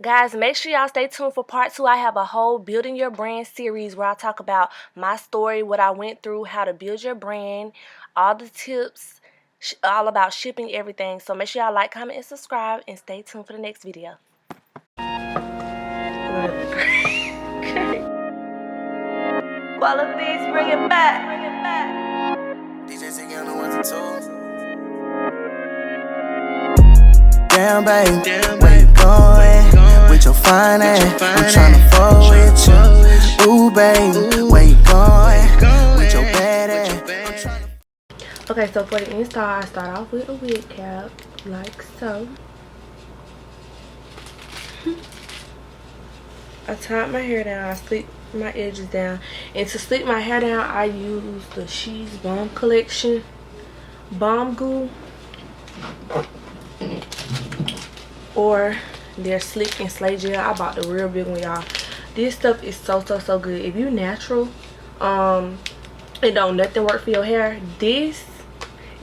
Guys, make sure y'all stay tuned for part 2. I have a whole building your brand series where I talk about my story, what I went through, how to build your brand, all the tips, all about shipping, everything. So make sure y'all like, comment, and subscribe, and stay tuned for the next video. Qualities, bring it back. DJ Ziggy on the 1 to 2. Damn, babe, where you going? With your fine ass, I'm tryna fall with you. Ooh, babe, where you going? With your bad ass, Okay, so for the install, I start off with a wig cap, like so. I tied my hair down, I slicked my edges down, and to slick my hair down, I use the She's Bomb Collection Bomb Glue, or their Slick and Slay Gel. I bought the real big one, y'all. This stuff is so good. If you natural, it don't nothing work for your hair. This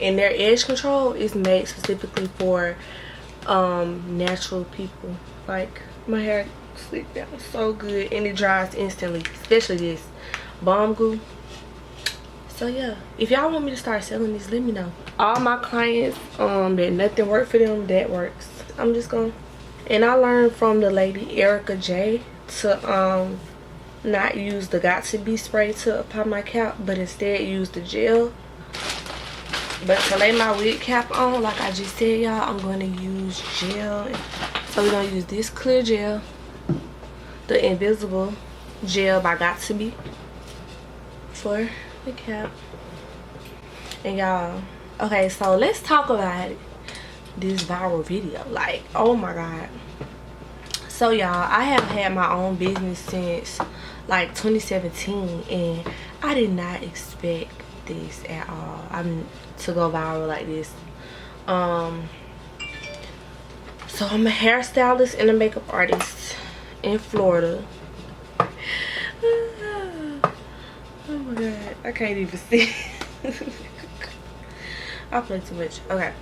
and their edge control is made specifically for natural people. Like, my hair slick down so good, and it dries instantly, especially this bomb glue. So yeah, if y'all want me to start selling this, let me know. All my clients that nothing worked for them, that works. I'm just gonna, and I learned from the lady Erica J to not use the Got To Be spray to apply my cap, but instead use the gel. But to lay my wig cap on, like I just said, y'all, I'm going to use gel. So we're going to use this clear gel, the Invisible Gel by Got To Be, for the cap. And y'all, okay, so let's talk about this viral video. Like, oh my god. So y'all, I have had my own business since like 2017, and I did not expect this at all. To go viral like this. So I'm a hairstylist and a makeup artist in Florida. Oh my god, I can't even see. I play too much. Okay,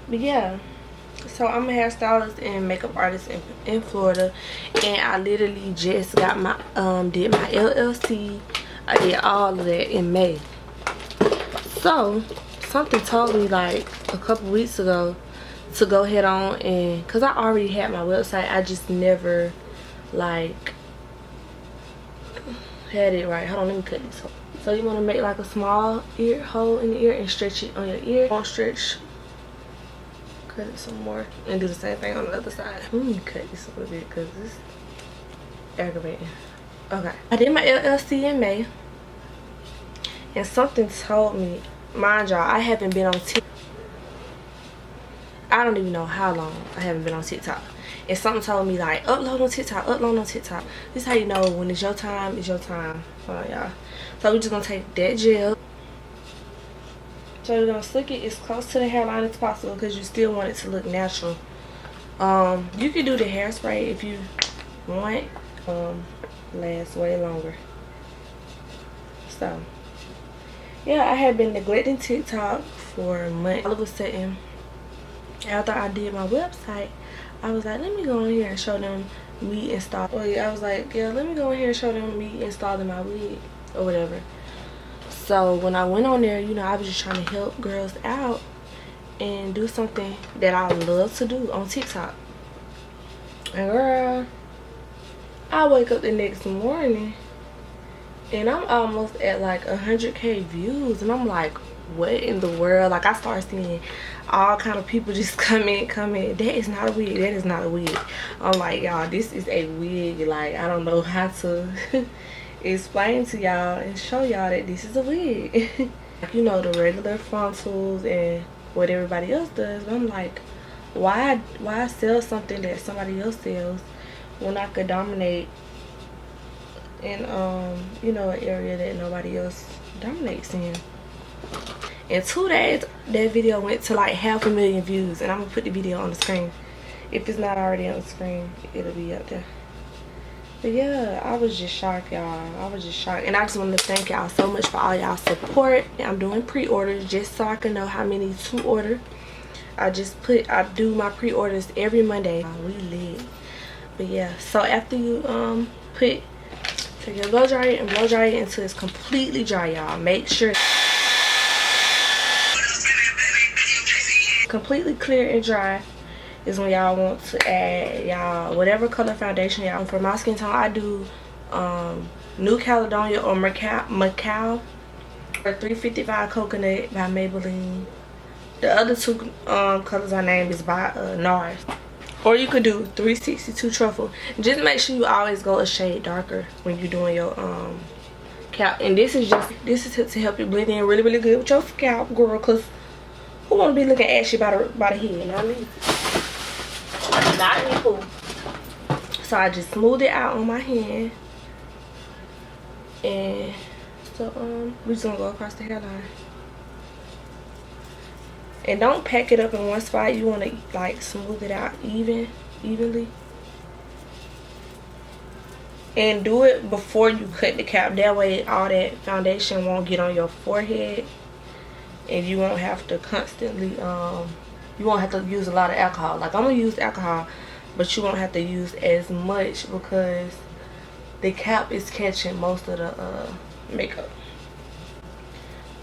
but yeah, so I'm a hairstylist and makeup artist in Florida, and I literally just got my did my LLC. I did all of that in May. So something told me like a couple weeks ago to go ahead on, and because I already had my website, I just never like had it right. Hold on, let me cut this hole. So you want to make like a small ear hole in the ear and stretch it on your ear. Don't stretch, cut it some more, and do the same thing on the other side. Let me cut this a little bit because it's aggravating. Okay, I did my LLC in May, and something told me, mind y'all, I haven't been on TikTok. I don't even know how long I haven't been on TikTok. And something told me like, upload on TikTok, upload on TikTok. This is how you know when it's your time, it's your time. Hold on, y'all. So we're just gonna take that gel. So we're gonna slick it as close to the hairline as possible because you still want it to look natural. You can do the hairspray if you want. Lasts way longer. So yeah, I had been neglecting TikTok for a month. All of a sudden, after I did my website, I was like, let me go in here and show them me install. Oh yeah, I was like, yeah, let me go in here and show them me installing my wig or whatever. So when I went on there, you know, I was just trying to help girls out and do something that I love to do on TikTok. And girl, I wake up the next morning and I'm almost at like 100K views, and I'm like, what in the world? Like, I start seeing all kind of people just come in, that is not a wig, that is not a wig. I'm like, y'all, this is a wig. Like, I don't know how to explain to y'all and show y'all that this is a wig. You know, the regular frontals and what everybody else does. But I'm like, why sell something that somebody else sells when I could dominate in you know, an area that nobody else dominates in. In 2 days, that video went to like 500,000 views, and I'm gonna put the video on the screen. If it's not already on the screen, it'll be up there. But yeah, I was just shocked, y'all. I was just shocked, and I just wanted to thank y'all so much for all y'all support. I'm doing pre-orders just so I can know how many to order. I do my pre-orders every Monday. We lit. But yeah, so after you take your blow dryer and blow dry it until it's completely dry, y'all. Make sure completely clear and dry is when y'all want to add y'all whatever color foundation y'all. For my skin tone, I do New Caledonia or Macau or 355 Coconut by Maybelline. The other two colors I named is by NARS. Or you could do 362 Truffle. Just make sure you always go a shade darker when you're doing your scalp. And this is to help you blend in really, really good with your scalp, girl. Cause who wanna be looking ashy by the head? Not me. Not me, cool. So I just smooth it out on my hand, and so we're just gonna go across the hairline. And don't pack it up in one spot. You want to like smooth it out evenly. And do it before you cut the cap. That way all that foundation won't get on your forehead. And you won't have to constantly, you won't have to use a lot of alcohol. Like I'm going to use alcohol, but you won't have to use as much because the cap is catching most of the makeup.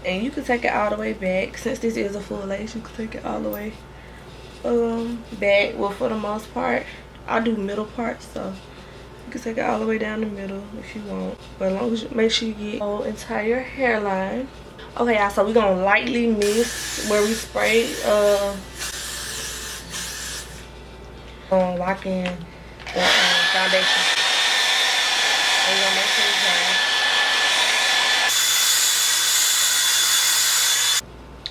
And you can take it all the way back. Since this is a full lace, you can take it all the way back. Well, for the most part, I do middle parts, so you can take it all the way down the middle if you want. But as long as you make sure you get the whole entire hairline. Okay, y'all, so we're gonna lightly mist where we sprayed. Gonna lock in the foundation. And we're gonna make sure it's dry.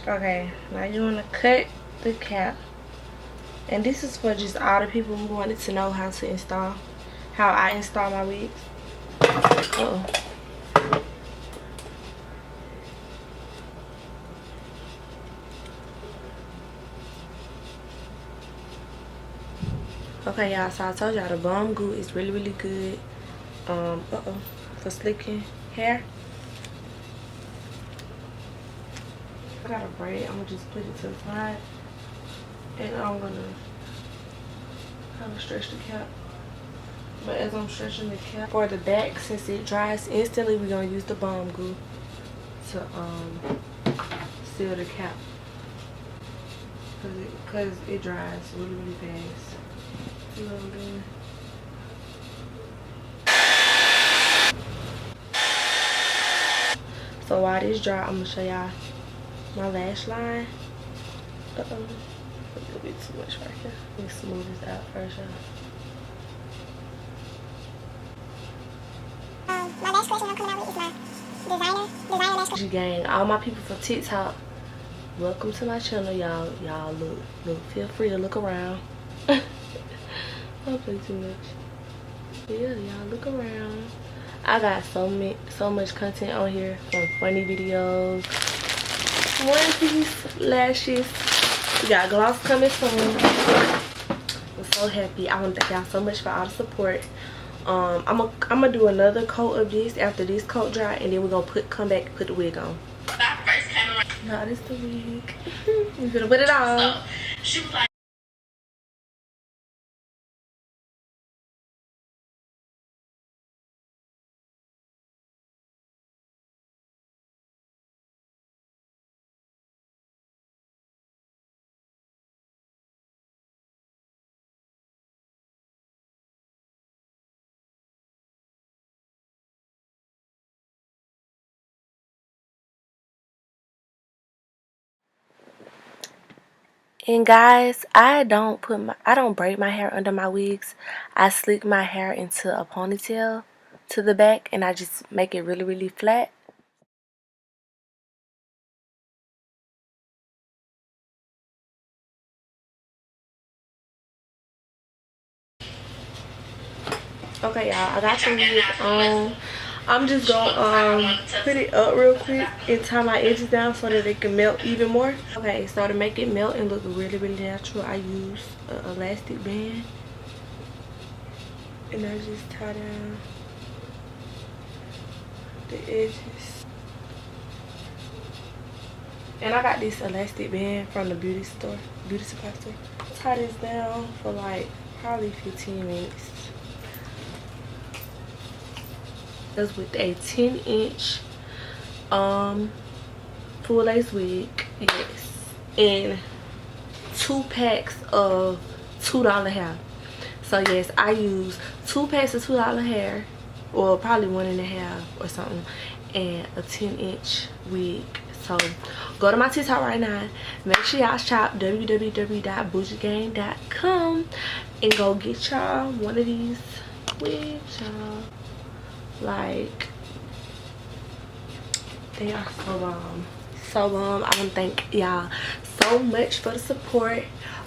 Okay, now you want to cut the cap, and this is for just all the people who wanted to know how I install my wigs. Okay, y'all, so I told y'all the Balm Goo is really, really good for slicking hair. I got a braid. I'm gonna just put it to the side, and I'm gonna kind of stretch the cap. But as I'm stretching the cap for the back, since it dries instantly, we're gonna use the Balm Goo to seal the cap, cause it dries really, really fast. See what I'm doing? So while this dry, I'm gonna show y'all my lash line. A little bit too much right here. Let me smooth this out first, y'all. My lash collection I'm coming out with is my designer lash collection. Gang, all my people from TikTok, welcome to my channel, y'all. Y'all look, feel free to look around. Don't play too much. Yeah, y'all look around. I got so much content on here, from funny videos, one piece lashes. We got gloss coming soon. I'm so happy. I want to thank y'all so much for all the support. I'm gonna do another coat of this after this coat dry, and then we're gonna come back and put the wig on. No, this the wig. We're gonna put it on. So, she was like, and guys, I don't braid my hair under my wigs. I slick my hair into a ponytail to the back, and I just make it really, really flat. Okay, y'all, I got the wig on. I'm just gonna put it up real quick and tie my edges down so that it can melt even more. Okay, so to make it melt and look really, really natural, I use an elastic band, and I just tie down the edges. And I got this elastic band from the beauty supply store. Tie this down for like probably 15 minutes. That's with a 10-inch full lace wig, yes, and 2 packs of $2 hair. So yes, I use 2 packs of $2 hair, or probably 1.5 or something, and a 10-inch wig. So go to my TikTok right now. Make sure y'all shop www.boujieblackgirl.com and go get y'all one of these wigs, y'all. Like, they are so bomb. So bomb. I want to thank y'all so much for the support.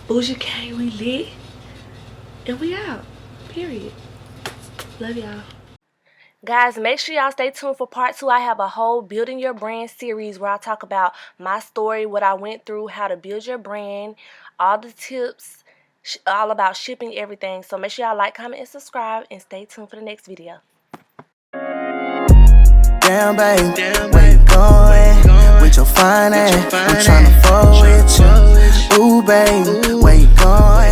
Bougie Gang, we lit. And we out. Period. Love y'all. Guys, make sure y'all stay tuned for part 2. I have a whole Building Your Brand series where I talk about my story, what I went through, how to build your brand, all the tips, all about shipping, everything. So make sure y'all like, comment, and subscribe, and stay tuned for the next video. Damn, babe, where you going? With your fine ass, I'm tryna fall with you. Ooh, babe, where you going?